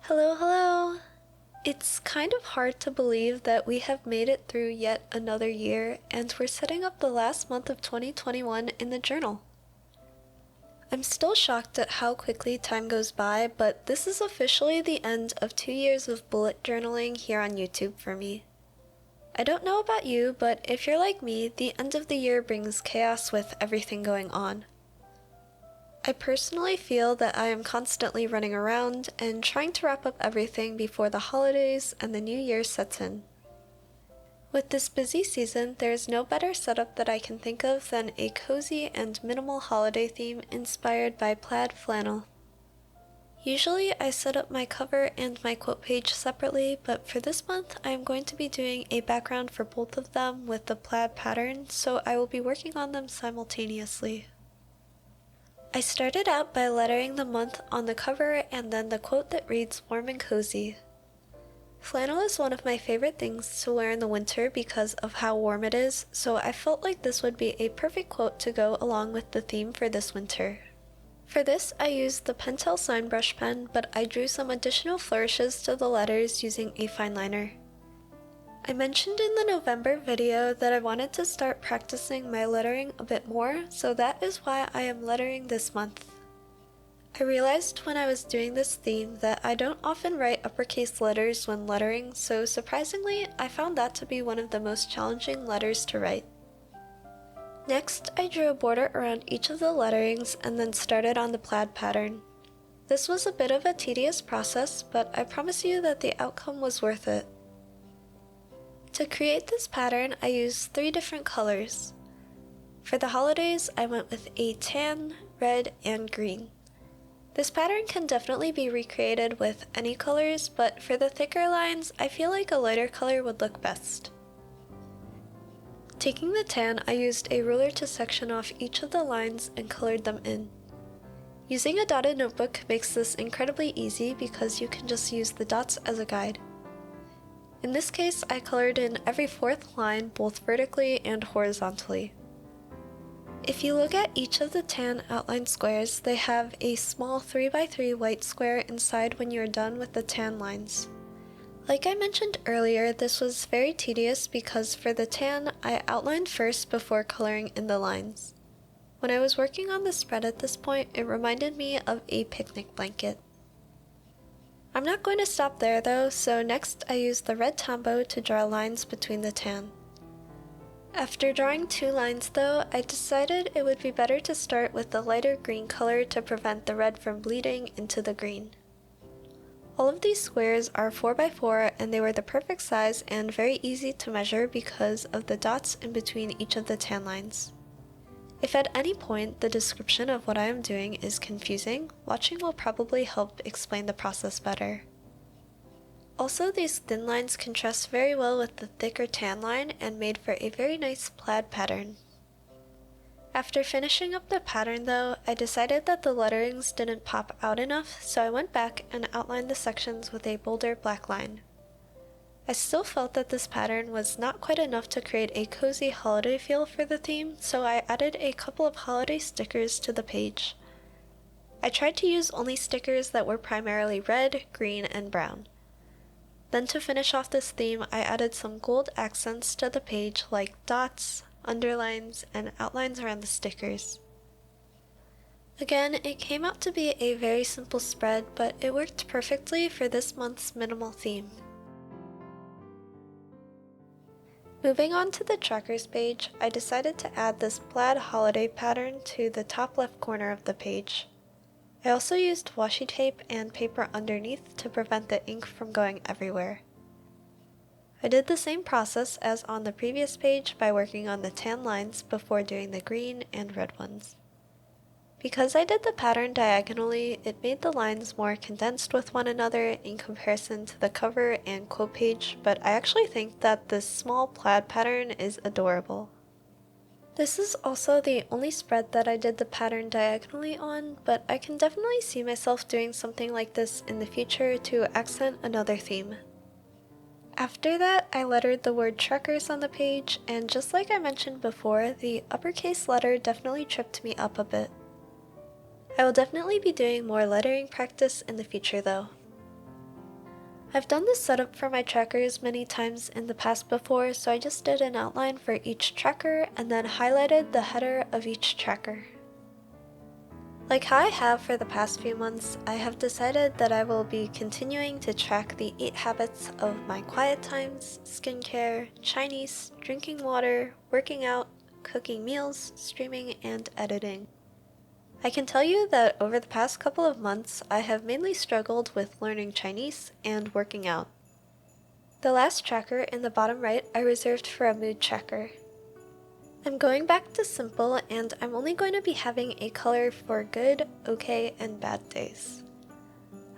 Hello, hello! It's kind of hard to believe that we have made it through yet another year and we're setting up the last month of 2021 in the journal. I'm still shocked at how quickly time goes by, but this is officially the end of 2 years of bullet journaling here on YouTube for me. I don't know about you, but if you're like me, the end of the year brings chaos with everything going on. I personally feel that I am constantly running around and trying to wrap up everything before the holidays and the new year sets in. With this busy season, there is no better setup that I can think of than a cozy and minimal holiday theme inspired by plaid flannel. Usually I set up my cover and my quote page separately, but for this month I am going to be doing a background for both of them with the plaid pattern, so I will be working on them simultaneously. I started out by lettering the month on the cover and then the quote that reads warm and cozy. Flannel is one of my favorite things to wear in the winter because of how warm it is, so I felt like this would be a perfect quote to go along with the theme for this winter. For this, I used the Pentel Sign Brush pen, but I drew some additional flourishes to the letters using a fine liner. I mentioned in the November video that I wanted to start practicing my lettering a bit more, so that is why I am lettering this month. I realized when I was doing this theme that I don't often write uppercase letters when lettering, so surprisingly, I found that to be one of the most challenging letters to write. Next, I drew a border around each of the letterings and then started on the plaid pattern. This was a bit of a tedious process, but I promise you that the outcome was worth it. To create this pattern, I used 3 different colors. For the holidays, I went with a tan, red, and green. This pattern can definitely be recreated with any colors, but for the thicker lines, I feel like a lighter color would look best. Taking the tan, I used a ruler to section off each of the lines and colored them in. Using a dotted notebook makes this incredibly easy because you can just use the dots as a guide. In this case, I colored in every 4th line both vertically and horizontally. If you look at each of the tan outline squares, they have a small 3x3 white square inside when you are done with the tan lines. Like I mentioned earlier, this was very tedious because for the tan, I outlined first before coloring in the lines. When I was working on the spread at this point, it reminded me of a picnic blanket. I'm not going to stop there though, so next I used the red Tombow to draw lines between the tan. After drawing 2 lines though, I decided it would be better to start with the lighter green color to prevent the red from bleeding into the green. All of these squares are 4x4 and they were the perfect size and very easy to measure because of the dots in between each of the tan lines. If at any point the description of what I am doing is confusing, watching will probably help explain the process better. Also, these thin lines contrast very well with the thicker tan line and made for a very nice plaid pattern. After finishing up the pattern though, I decided that the letterings didn't pop out enough, so I went back and outlined the sections with a bolder black line. I still felt that this pattern was not quite enough to create a cozy holiday feel for the theme, so I added a couple of holiday stickers to the page. I tried to use only stickers that were primarily red, green, and brown. Then to finish off this theme, I added some gold accents to the page like dots, underlines, and outlines around the stickers. Again, it came out to be a very simple spread, but it worked perfectly for this month's minimal theme. Moving on to the trackers page, I decided to add this plaid holiday pattern to the top left corner of the page. I also used washi tape and paper underneath to prevent the ink from going everywhere. I did the same process as on the previous page by working on the tan lines before doing the green and red ones. Because I did the pattern diagonally, it made the lines more condensed with one another in comparison to the cover and quote page, but I actually think that this small plaid pattern is adorable. This is also the only spread that I did the pattern diagonally on, but I can definitely see myself doing something like this in the future to accent another theme. After that, I lettered the word trackers on the page, and just like I mentioned before, the uppercase letter definitely tripped me up a bit. I will definitely be doing more lettering practice in the future though. I've done this setup for my trackers many times in the past before, so I just did an outline for each tracker and then highlighted the header of each tracker. Like how I have for the past few months, I have decided that I will be continuing to track the 8 habits of my quiet times, skincare, Chinese, drinking water, working out, cooking meals, streaming, and editing. I can tell you that over the past couple of months, I have mainly struggled with learning Chinese and working out. The last tracker in the bottom right I reserved for a mood tracker. I'm going back to simple, and I'm only going to be having a color for good, okay, and bad days.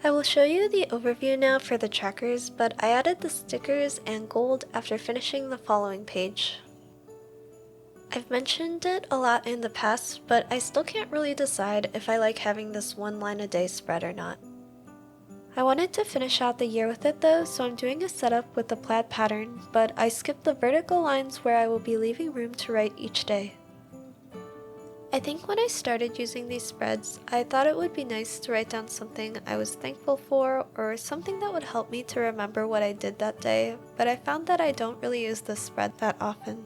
I will show you the overview now for the trackers, but I added the stickers and gold after finishing the following page. I've mentioned it a lot in the past, but I still can't really decide if I like having this one line a day spread or not. I wanted to finish out the year with it though, so I'm doing a setup with the plaid pattern, but I skipped the vertical lines where I will be leaving room to write each day. I think when I started using these spreads, I thought it would be nice to write down something I was thankful for or something that would help me to remember what I did that day, but I found that I don't really use this spread that often.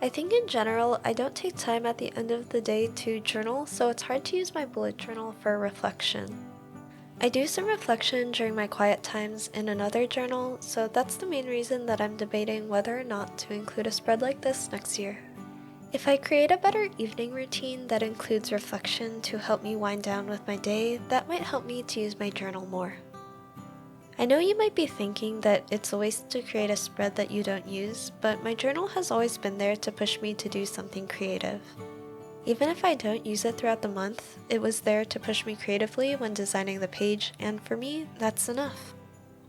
I think in general, I don't take time at the end of the day to journal, so it's hard to use my bullet journal for reflection. I do some reflection during my quiet times in another journal, so that's the main reason that I'm debating whether or not to include a spread like this next year. If I create a better evening routine that includes reflection to help me wind down with my day, that might help me to use my journal more. I know you might be thinking that it's a waste to create a spread that you don't use, but my journal has always been there to push me to do something creative. Even if I don't use it throughout the month, it was there to push me creatively when designing the page, and for me, that's enough.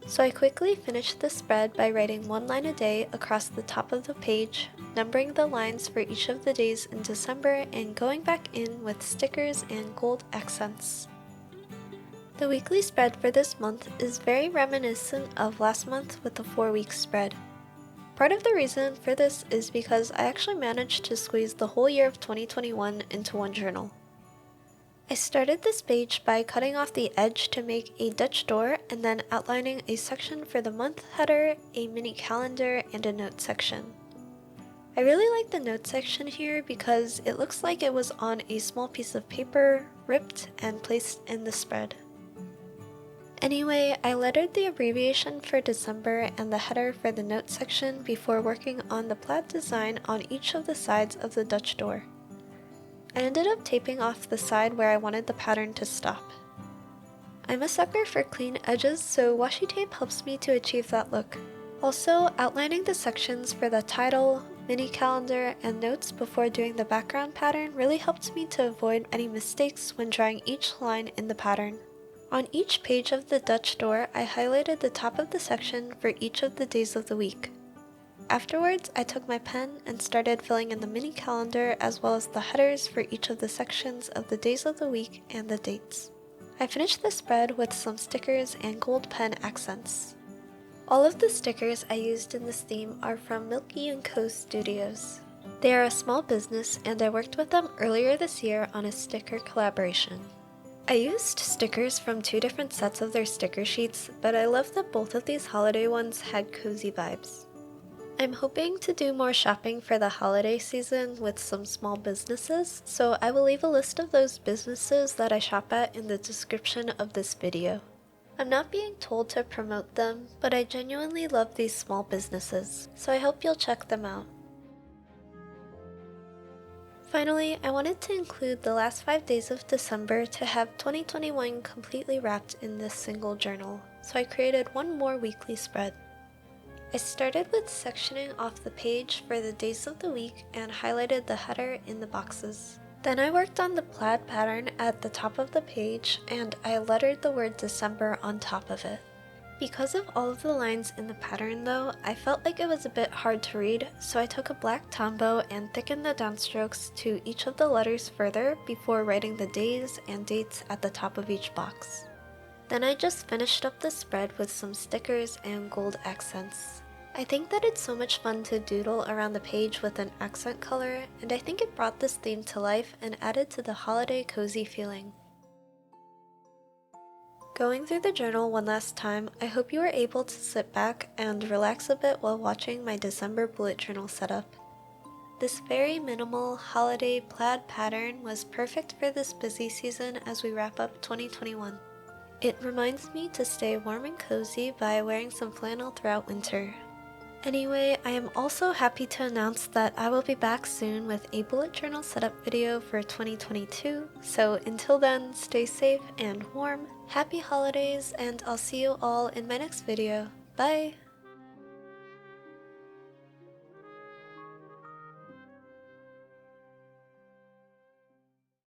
So I quickly finished the spread by writing one line a day across the top of the page, numbering the lines for each of the days in December, and going back in with stickers and gold accents. The weekly spread for this month is very reminiscent of last month with the 4-week spread. Part of the reason for this is because I actually managed to squeeze the whole year of 2021 into one journal. I started this page by cutting off the edge to make a Dutch door and then outlining a section for the month header, a mini calendar, and a note section. I really like the note section here because it looks like it was on a small piece of paper, ripped, and placed in the spread. Anyway, I lettered the abbreviation for December and the header for the note section before working on the plaid design on each of the sides of the Dutch door. I ended up taping off the side where I wanted the pattern to stop. I'm a sucker for clean edges, so washi tape helps me to achieve that look. Also, outlining the sections for the title, mini calendar, and notes before doing the background pattern really helped me to avoid any mistakes when drawing each line in the pattern. On each page of the Dutch door, I highlighted the top of the section for each of the days of the week. Afterwards, I took my pen and started filling in the mini calendar as well as the headers for each of the sections of the days of the week and the dates. I finished the spread with some stickers and gold pen accents. All of the stickers I used in this theme are from Milky & Co. Studios. They are a small business, and I worked with them earlier this year on a sticker collaboration. I used stickers from 2 different sets of their sticker sheets, but I love that both of these holiday ones had cozy vibes. I'm hoping to do more shopping for the holiday season with some small businesses, so I will leave a list of those businesses that I shop at in the description of this video. I'm not being told to promote them, but I genuinely love these small businesses, so I hope you'll check them out. Finally, I wanted to include the last 5 days of December to have 2021 completely wrapped in this single journal, so I created one more weekly spread. I started with sectioning off the page for the days of the week and highlighted the header in the boxes. Then I worked on the plaid pattern at the top of the page, and I lettered the word December on top of it. Because of all of the lines in the pattern though, I felt like it was a bit hard to read, so I took a black Tombow and thickened the downstrokes to each of the letters further before writing the days and dates at the top of each box. Then I just finished up the spread with some stickers and gold accents. I think that it's so much fun to doodle around the page with an accent color, and I think it brought this theme to life and added to the holiday cozy feeling. Going through the journal one last time, I hope you were able to sit back and relax a bit while watching my December bullet journal setup. This very minimal holiday plaid pattern was perfect for this busy season as we wrap up 2021. It reminds me to stay warm and cozy by wearing some flannel throughout winter. Anyway, I am also happy to announce that I will be back soon with a bullet journal setup video for 2022, so until then, stay safe and warm, happy holidays, and I'll see you all in my next video. Bye!